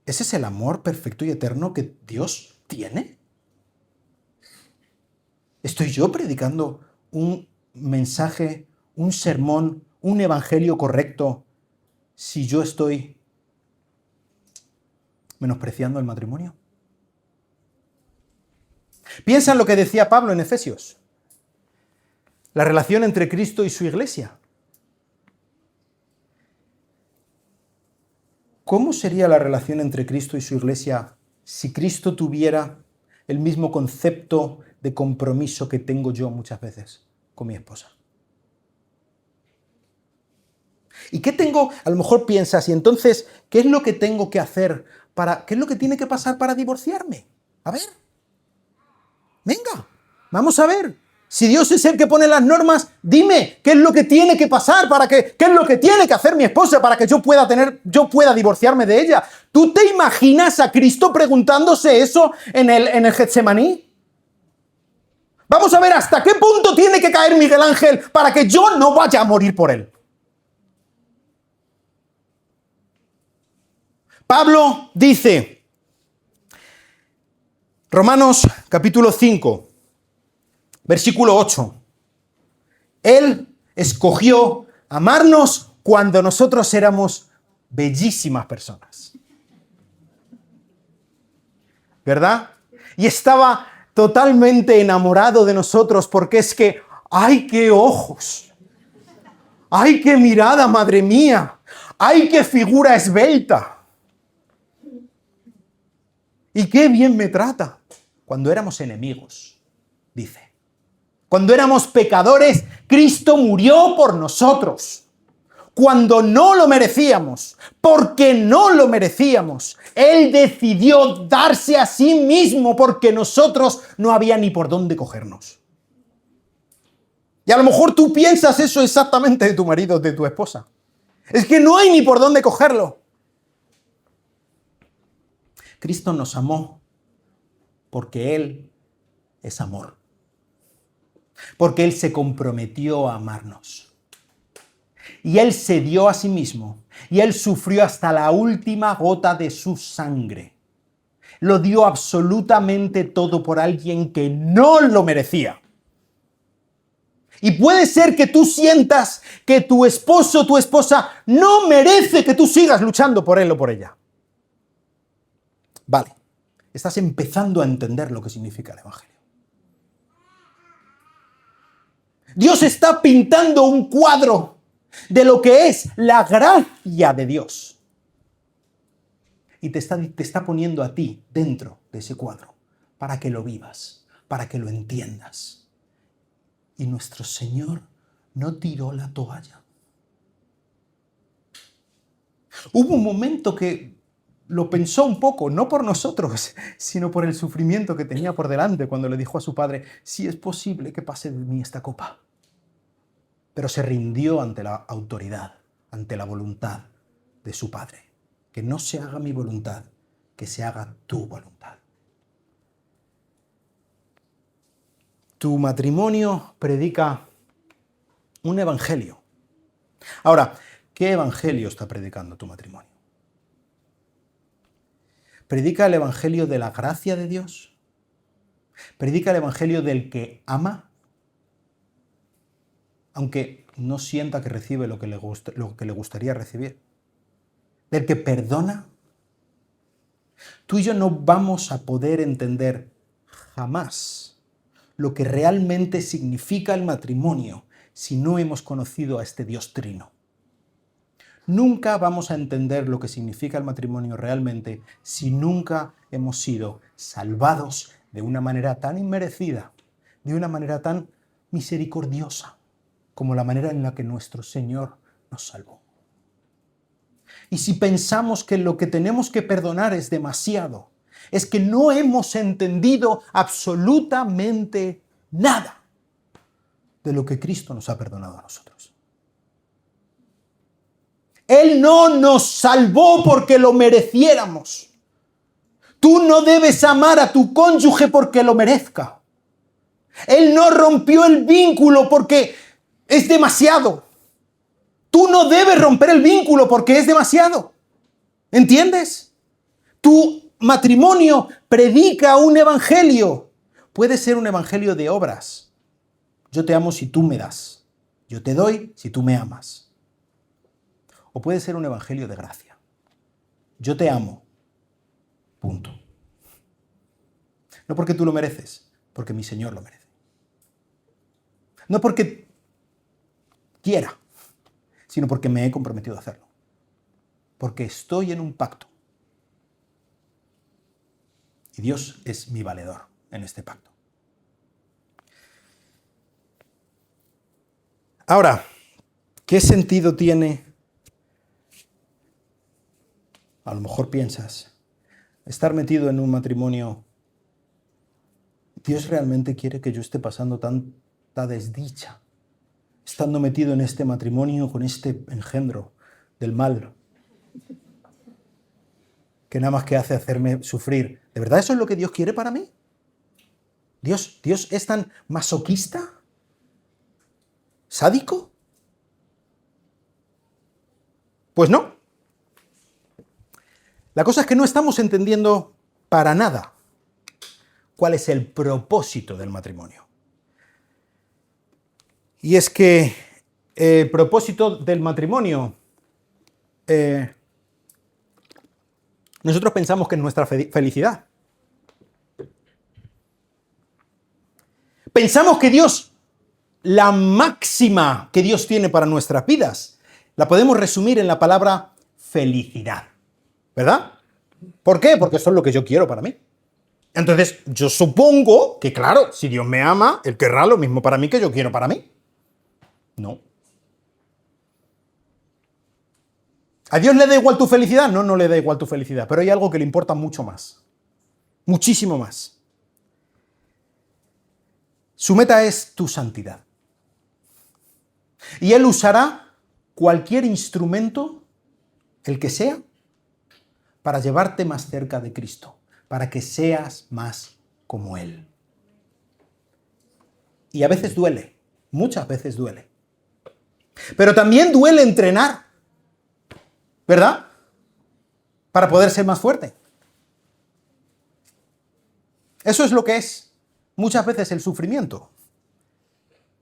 ¿Ese es el amor perfecto y eterno que Dios tiene? ¿Estoy yo predicando un mensaje, un sermón, un evangelio correcto si yo estoy menospreciando el matrimonio? Piensa en lo que decía Pablo en Efesios. La relación entre Cristo y su iglesia. ¿Cómo sería la relación entre Cristo y su iglesia si Cristo tuviera el mismo concepto de compromiso que tengo yo muchas veces con mi esposa? ¿Y qué tengo? A lo mejor piensas, y entonces, ¿qué es lo que tengo que hacer qué es lo que tiene que pasar para divorciarme? A ver. Venga, vamos a ver. Si Dios es el que pone las normas, dime qué es lo que tiene que pasar qué es lo que tiene que hacer mi esposa para que yo pueda divorciarme de ella. ¿Tú te imaginas a Cristo preguntándose eso en el Getsemaní? Vamos a ver hasta qué punto tiene que caer Miguel Ángel para que yo no vaya a morir por él. Pablo dice, Romanos capítulo 5, versículo 8. Él escogió amarnos cuando nosotros éramos bellísimas personas. ¿Verdad? Y estaba totalmente enamorado de nosotros porque es que, ¡ay, qué ojos! ¡Ay, qué mirada, madre mía! ¡Ay, qué figura esbelta! Y qué bien me trata. Cuando éramos enemigos, dice. Cuando éramos pecadores, Cristo murió por nosotros. Cuando no lo merecíamos, porque no lo merecíamos, Él decidió darse a sí mismo porque nosotros no había ni por dónde cogernos. Y a lo mejor tú piensas eso exactamente de tu marido, de tu esposa. Es que no hay ni por dónde cogerlo. Cristo nos amó porque Él es amor. Porque Él se comprometió a amarnos. Y Él se dio a sí mismo. Y Él sufrió hasta la última gota de su sangre. Lo dio absolutamente todo por alguien que no lo merecía. Y puede ser que tú sientas que tu esposo o tu esposa no merece que tú sigas luchando por él o por ella. Vale, estás empezando a entender lo que significa el Evangelio. Dios está pintando un cuadro de lo que es la gracia de Dios. Y te está poniendo a ti dentro de ese cuadro para que lo vivas, para que lo entiendas. Y nuestro Señor no tiró la toalla. Hubo un momento que lo pensó un poco, no por nosotros, sino por el sufrimiento que tenía por delante cuando le dijo a su padre, si es posible que pase de mí esta copa. Pero se rindió ante la autoridad, ante la voluntad de su padre. Que no se haga mi voluntad, que se haga tu voluntad. Tu matrimonio predica un evangelio. Ahora, ¿qué evangelio está predicando tu matrimonio? ¿Predica el evangelio de la gracia de Dios? ¿Predica el evangelio del que ama? Aunque no sienta que recibe lo que le gustaría recibir. ¿Del que perdona? Tú y yo no vamos a poder entender jamás lo que realmente significa el matrimonio si no hemos conocido a este Dios trino. Nunca vamos a entender lo que significa el matrimonio realmente si nunca hemos sido salvados de una manera tan inmerecida, de una manera tan misericordiosa, como la manera en la que nuestro Señor nos salvó. Y si pensamos que lo que tenemos que perdonar es demasiado, es que no hemos entendido absolutamente nada de lo que Cristo nos ha perdonado a nosotros. Él no nos salvó porque lo mereciéramos. Tú no debes amar a tu cónyuge porque lo merezca. Él no rompió el vínculo porque es demasiado. Tú no debes romper el vínculo porque es demasiado. ¿Entiendes? Tu matrimonio predica un evangelio. Puede ser un evangelio de obras. Yo te amo si tú me das. Yo te doy si tú me amas. O puede ser un evangelio de gracia. Yo te amo. Punto. No porque tú lo mereces, porque mi Señor lo merece. No porque quiera, sino porque me he comprometido a hacerlo. Porque estoy en un pacto. Y Dios es mi valedor en este pacto. Ahora, ¿qué sentido tiene? A lo mejor piensas, estar metido en un matrimonio, ¿Dios realmente quiere que yo esté pasando tanta desdicha, estando metido en este matrimonio con este engendro del mal, que nada más que hace hacerme sufrir? ¿De verdad eso es lo que Dios quiere para mí? ¿Dios es tan masoquista? ¿Sádico? Pues no. La cosa es que no estamos entendiendo para nada cuál es el propósito del matrimonio. Y es que el propósito del matrimonio, nosotros pensamos que es nuestra felicidad. Pensamos que Dios, la máxima que Dios tiene para nuestras vidas, la podemos resumir en la palabra felicidad. ¿Verdad? ¿Por qué? Porque eso es lo que yo quiero para mí. Entonces, yo supongo que, claro, si Dios me ama, Él querrá lo mismo para mí que yo quiero para mí. No. ¿A Dios le da igual tu felicidad? No, no le da igual tu felicidad, pero hay algo que le importa mucho más. Muchísimo más. Su meta es tu santidad. Y Él usará cualquier instrumento, el que sea, para llevarte más cerca de Cristo, para que seas más como Él. Y a veces duele, muchas veces duele. Pero también duele entrenar, ¿verdad? Para poder ser más fuerte. Eso es lo que es muchas veces el sufrimiento.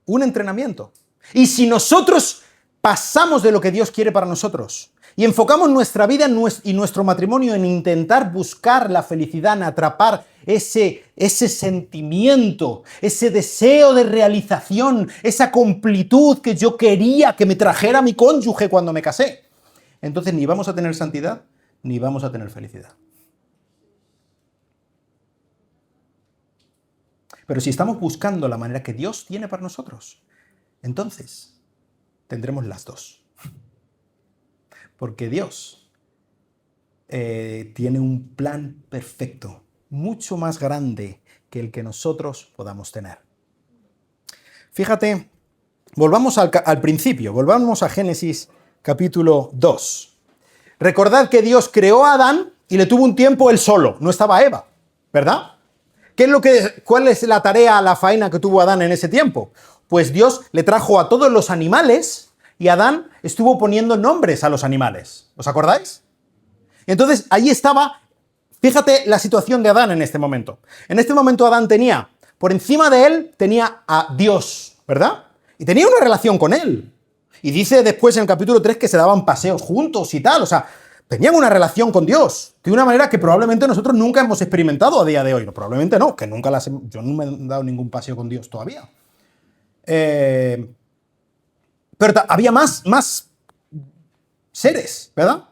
Un entrenamiento. Y si nosotros pasamos de lo que Dios quiere para nosotros y enfocamos nuestra vida y nuestro matrimonio en intentar buscar la felicidad, en atrapar ese sentimiento, ese deseo de realización, esa completud que yo quería que me trajera mi cónyuge cuando me casé, entonces ni vamos a tener santidad, ni vamos a tener felicidad. Pero si estamos buscando la manera que Dios tiene para nosotros, entonces tendremos las dos. Porque Dios tiene un plan perfecto, mucho más grande que el que nosotros podamos tener. Fíjate, volvamos al principio, volvamos a Génesis capítulo 2. Recordad que Dios creó a Adán y le tuvo un tiempo él solo, no estaba Eva, ¿verdad? ¿Cuál es la tarea, la faena que tuvo Adán en ese tiempo? Pues Dios le trajo a todos los animales y Adán estuvo poniendo nombres a los animales. ¿Os acordáis? Entonces, ahí estaba, fíjate la situación de Adán en este momento. En este momento Adán tenía, por encima de él, tenía a Dios, ¿verdad? Y tenía una relación con él. Y dice después en el capítulo 3 que se daban paseos juntos y tal. O sea, tenían una relación con Dios de una manera que probablemente nosotros nunca hemos experimentado a día de hoy. No, probablemente no, que yo no me he dado ningún paseo con Dios todavía. Pero había más seres, ¿verdad?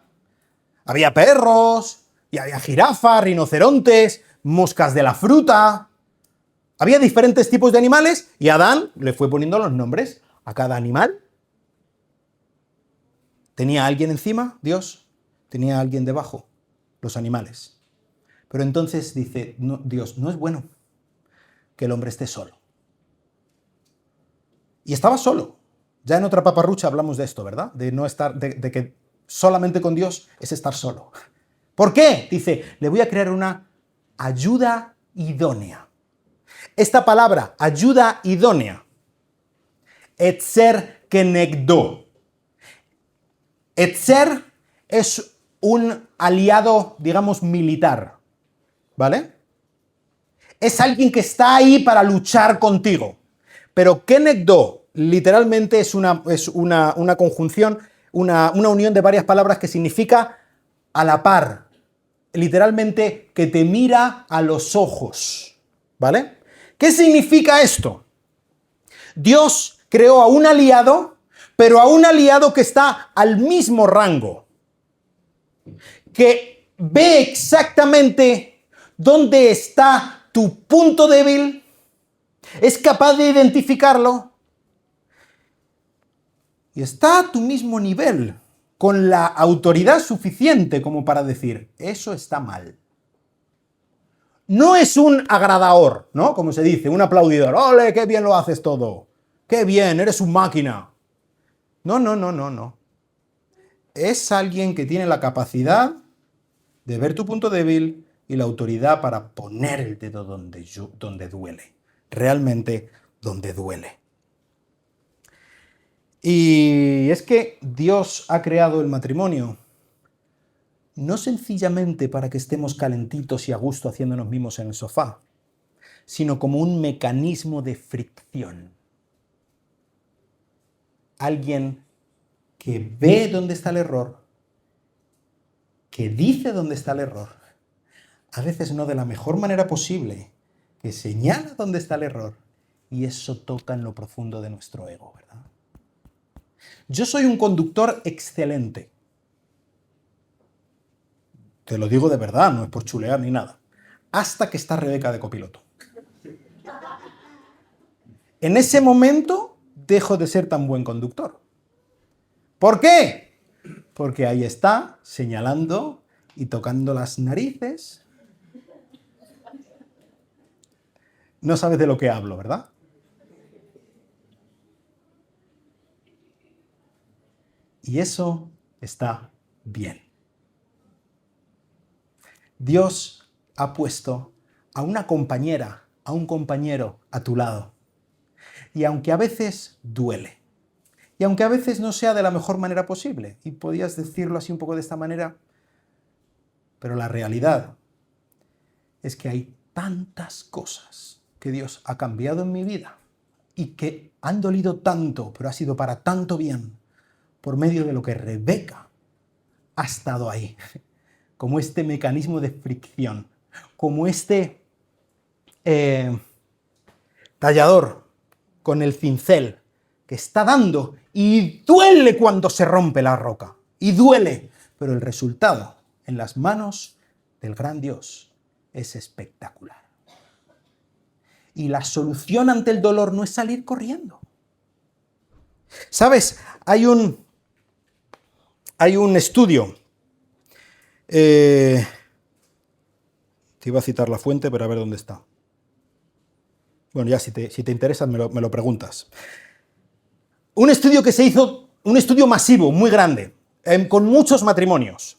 Había perros, y había jirafas, rinocerontes, moscas de la fruta. Había diferentes tipos de animales y Adán le fue poniendo los nombres a cada animal. ¿Tenía alguien encima? Dios. ¿Tenía alguien debajo? Los animales. Pero entonces dice, no, Dios, no es bueno que el hombre esté solo. Y estaba solo. Ya en otra paparrucha hablamos de esto, ¿verdad? De no estar, de que solamente con Dios es estar solo. ¿Por qué? Dice, le voy a crear una ayuda idónea. Esta palabra, ayuda idónea, etzer kenegdo. Etzer es un aliado, digamos, militar, ¿vale? Es alguien que está ahí para luchar contigo. Pero kenegdo, literalmente es una conjunción, una unión de varias palabras que significa a la par. Literalmente que te mira a los ojos, ¿vale? ¿Qué significa esto? Dios creó a un aliado, pero a un aliado que está al mismo rango, que ve exactamente dónde está tu punto débil, es capaz de identificarlo y está a tu mismo nivel, con la autoridad suficiente como para decir, eso está mal. No es un agradador, ¿no? Como se dice, un aplaudidor. ¡Ole, qué bien lo haces todo! ¡Qué bien, eres un máquina! No. Es alguien que tiene la capacidad de ver tu punto débil y la autoridad para poner el dedo donde duele. Realmente donde duele. Y es que Dios ha creado el matrimonio no sencillamente para que estemos calentitos y a gusto haciéndonos mimos en el sofá, sino como un mecanismo de fricción. Alguien que ve dónde está el error, que dice dónde está el error, a veces no de la mejor manera posible, que señala dónde está el error, y eso toca en lo profundo de nuestro ego, ¿verdad? Yo soy un conductor excelente. Te lo digo de verdad, no es por chulear ni nada. Hasta que está Rebeca de copiloto. En ese momento dejo de ser tan buen conductor. ¿Por qué? Porque ahí está, señalando y tocando las narices. No sabes de lo que hablo, ¿verdad? Y eso está bien. Dios ha puesto a una compañera, a un compañero a tu lado. Y aunque a veces duele, y aunque a veces no sea de la mejor manera posible, y podías decirlo así un poco de esta manera, pero la realidad es que hay tantas cosas que Dios ha cambiado en mi vida y que han dolido tanto, pero ha sido para tanto bien, por medio de lo que Rebeca ha estado ahí, como este mecanismo de fricción, como este tallador con el cincel que está dando y duele cuando se rompe la roca, y duele, pero el resultado en las manos del gran Dios es espectacular. Y la solución ante el dolor no es salir corriendo. ¿Sabes? Hay un estudio. Te iba a citar la fuente, pero a ver dónde está. Bueno, ya si te interesa me lo preguntas. Un estudio que se hizo, un estudio masivo, muy grande, con muchos matrimonios,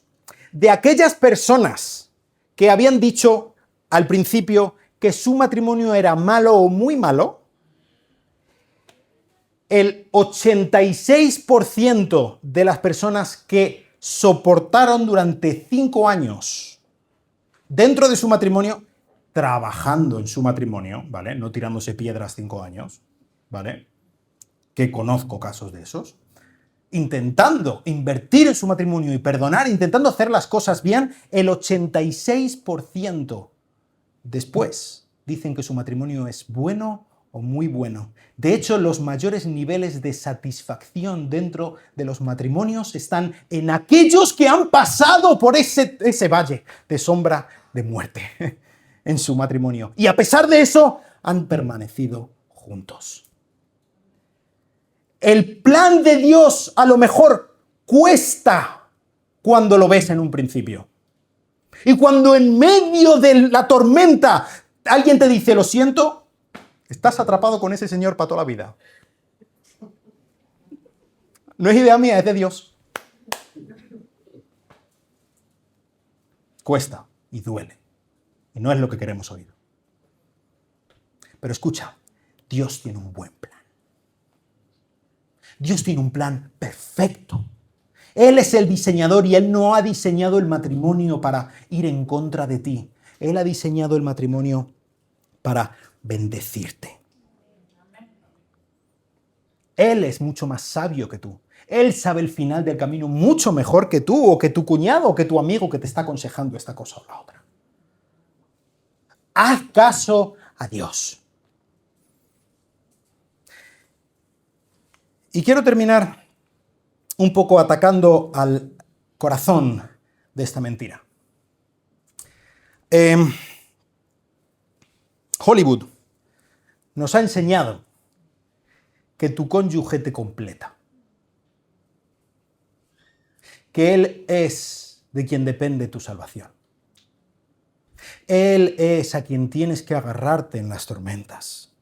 de aquellas personas que habían dicho al principio que su matrimonio era malo o muy malo, el 86% de las personas que soportaron durante 5 años dentro de su matrimonio, trabajando en su matrimonio, ¿vale? No tirándose piedras 5 años, ¿vale? Que conozco casos de esos, intentando invertir en su matrimonio y perdonar, intentando hacer las cosas bien, el 86% después dicen que su matrimonio es bueno o muy bueno. De hecho, los mayores niveles de satisfacción dentro de los matrimonios están en aquellos que han pasado por ese valle de sombra de muerte en su matrimonio. Y a pesar de eso, han permanecido juntos. El plan de Dios a lo mejor cuesta cuando lo ves en un principio. Y cuando en medio de la tormenta alguien te dice, lo siento, estás atrapado con ese señor para toda la vida. No es idea mía, es de Dios. Cuesta y duele. Y no es lo que queremos oír. Pero escucha, Dios tiene un buen plan. Dios tiene un plan perfecto. Él es el diseñador y Él no ha diseñado el matrimonio para ir en contra de ti. Él ha diseñado el matrimonio para bendecirte. Él es mucho más sabio que tú. Él sabe el final del camino mucho mejor que tú, o que tu cuñado, o que tu amigo que te está aconsejando esta cosa o la otra. Haz caso a Dios. Y quiero terminar un poco atacando al corazón de esta mentira. Hollywood nos ha enseñado que tu cónyuge te completa. Que Él es de quien depende tu salvación. Él es a quien tienes que agarrarte en las tormentas.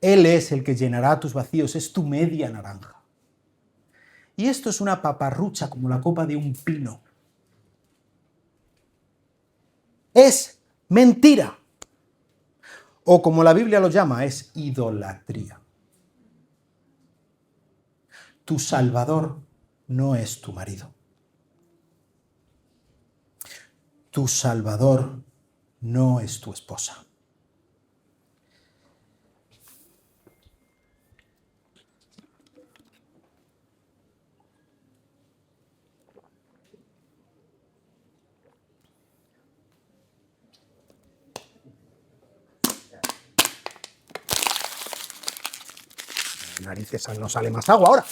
Él es el que llenará tus vacíos, es tu media naranja. Y esto es una paparrucha como la copa de un pino. Es mentira. O como la Biblia lo llama, es idolatría. Tu Salvador no es tu marido. Tu Salvador no es tu esposa. Narices, no sale más agua ahora.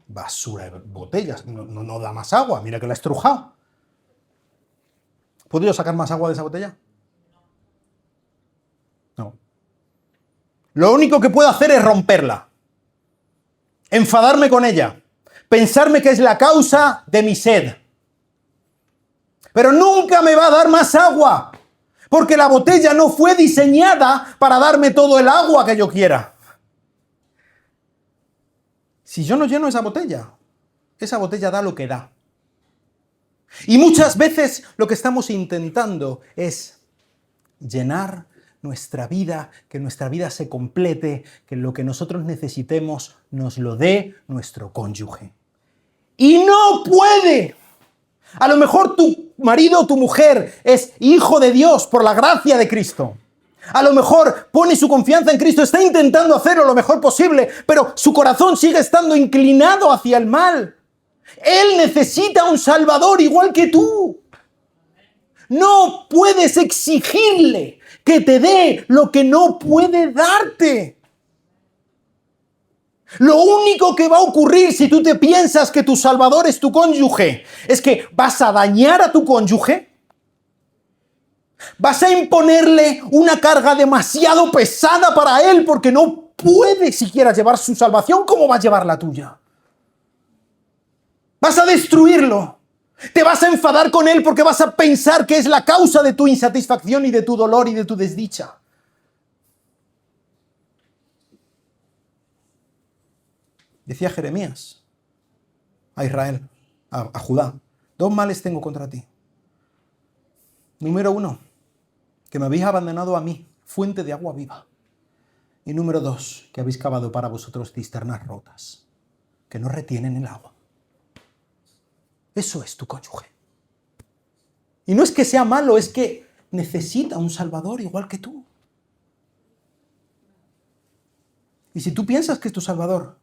Basura de botellas, no da más agua, mira que la he estrujado. ¿Puedo yo sacar más agua de esa botella? No. Lo único que puedo hacer es romperla, enfadarme con ella, pensarme que es la causa de mi sed. Pero nunca me va a dar más agua, porque la botella no fue diseñada para darme todo el agua que yo quiera. Si yo no lleno esa botella da lo que da. Y muchas veces lo que estamos intentando es llenar nuestra vida, que nuestra vida se complete, que lo que nosotros necesitemos nos lo dé nuestro cónyuge. Y no puede. A lo mejor tu marido o tu mujer es hijo de Dios por la gracia de Cristo. A lo mejor pone su confianza en Cristo, está intentando hacerlo lo mejor posible, pero su corazón sigue estando inclinado hacia el mal. Él necesita un Salvador igual que tú. No puedes exigirle que te dé lo que no puede darte. Lo único que va a ocurrir si tú te piensas que tu Salvador es tu cónyuge es que vas a dañar a tu cónyuge. Vas a imponerle una carga demasiado pesada para él porque no puede siquiera llevar su salvación. ¿Cómo va a llevar la tuya? Vas a destruirlo. Te vas a enfadar con él porque vas a pensar que es la causa de tu insatisfacción y de tu dolor y de tu desdicha. Decía Jeremías a Israel, a Judá: 2 males tengo contra ti. Número 1, que me habéis abandonado a mí, fuente de agua viva. Y número 2, que habéis cavado para vosotros cisternas rotas, que no retienen el agua. Eso es tu cónyuge. Y no es que sea malo, es que necesita un Salvador igual que tú. Y si tú piensas que es tu Salvador,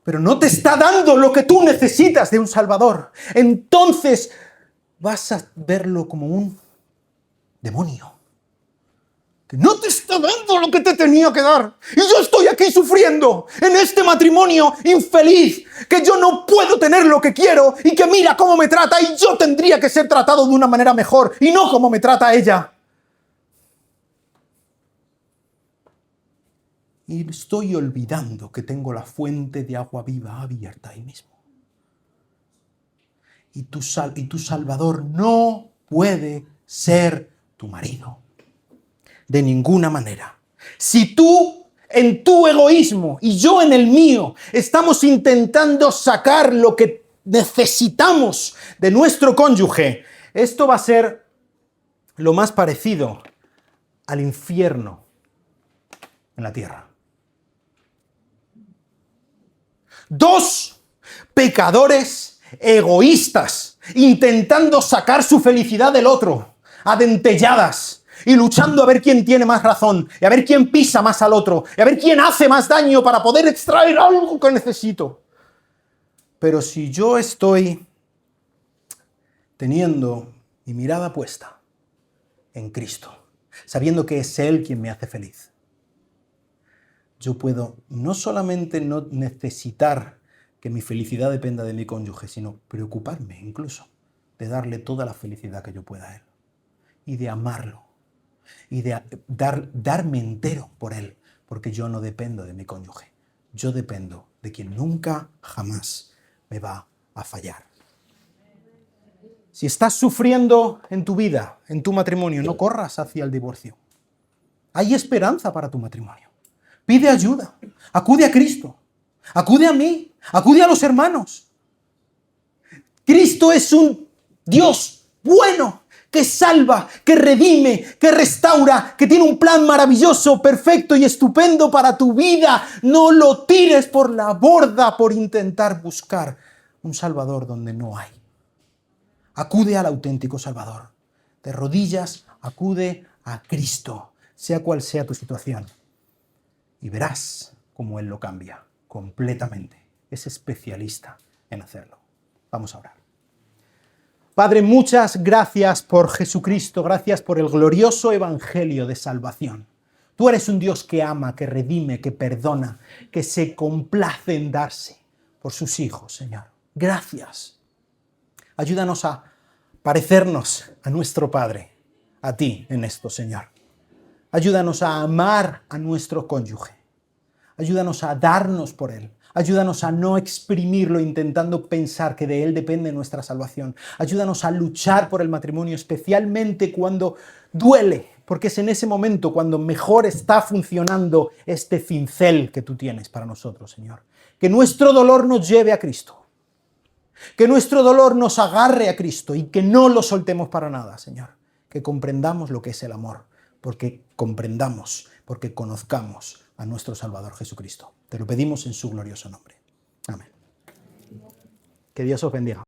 pero no te está dando lo que tú necesitas de un Salvador, entonces vas a verlo como un demonio que no te está dando lo que te tenía que dar. Y yo estoy aquí sufriendo en este matrimonio infeliz, que yo no puedo tener lo que quiero y que mira cómo me trata y yo tendría que ser tratado de una manera mejor y no como me trata ella. Y estoy olvidando que tengo la fuente de agua viva abierta ahí mismo. Y tu Salvador no puede ser tu marido. De ninguna manera. Si tú, en tu egoísmo, y yo en el mío, estamos intentando sacar lo que necesitamos de nuestro cónyuge, esto va a ser lo más parecido al infierno en la tierra. Dos pecadores egoístas intentando sacar su felicidad del otro, a dentelladas, y luchando a ver quién tiene más razón, y a ver quién pisa más al otro, y a ver quién hace más daño para poder extraer algo que necesito. Pero si yo estoy teniendo mi mirada puesta en Cristo, sabiendo que es Él quien me hace feliz, yo puedo no solamente no necesitar que mi felicidad dependa de mi cónyuge, sino preocuparme incluso de darle toda la felicidad que yo pueda a Él y de amarlo y de darme entero por Él, porque yo no dependo de mi cónyuge, yo dependo de quien nunca jamás me va a fallar. Si estás sufriendo en tu vida, en tu matrimonio, no corras hacia el divorcio. Hay esperanza para tu matrimonio. Pide ayuda, acude a Cristo, acude a mí, acude a los hermanos. Cristo es un Dios bueno, que salva, que redime, que restaura, que tiene un plan maravilloso, perfecto y estupendo para tu vida. No lo tires por la borda por intentar buscar un Salvador donde no hay. Acude al auténtico Salvador. De rodillas, acude a Cristo, sea cual sea tu situación. Y verás cómo Él lo cambia completamente. Es especialista en hacerlo. Vamos a orar. Padre, muchas gracias por Jesucristo, gracias por el glorioso evangelio de salvación. Tú eres un Dios que ama, que redime, que perdona, que se complace en darse por sus hijos, Señor. Gracias. Ayúdanos a parecernos a nuestro Padre, a ti en esto, Señor. Ayúdanos a amar a nuestro cónyuge. Ayúdanos a darnos por Él. Ayúdanos a no exprimirlo intentando pensar que de Él depende nuestra salvación. Ayúdanos a luchar por el matrimonio, especialmente cuando duele, porque es en ese momento cuando mejor está funcionando este cincel que tú tienes para nosotros, Señor. Que nuestro dolor nos lleve a Cristo. Que nuestro dolor nos agarre a Cristo y que no lo soltemos para nada, Señor. Que comprendamos lo que es el amor, porque comprendamos, porque conozcamos a nuestro Salvador Jesucristo. Te lo pedimos en su glorioso nombre. Amén. Que Dios os bendiga.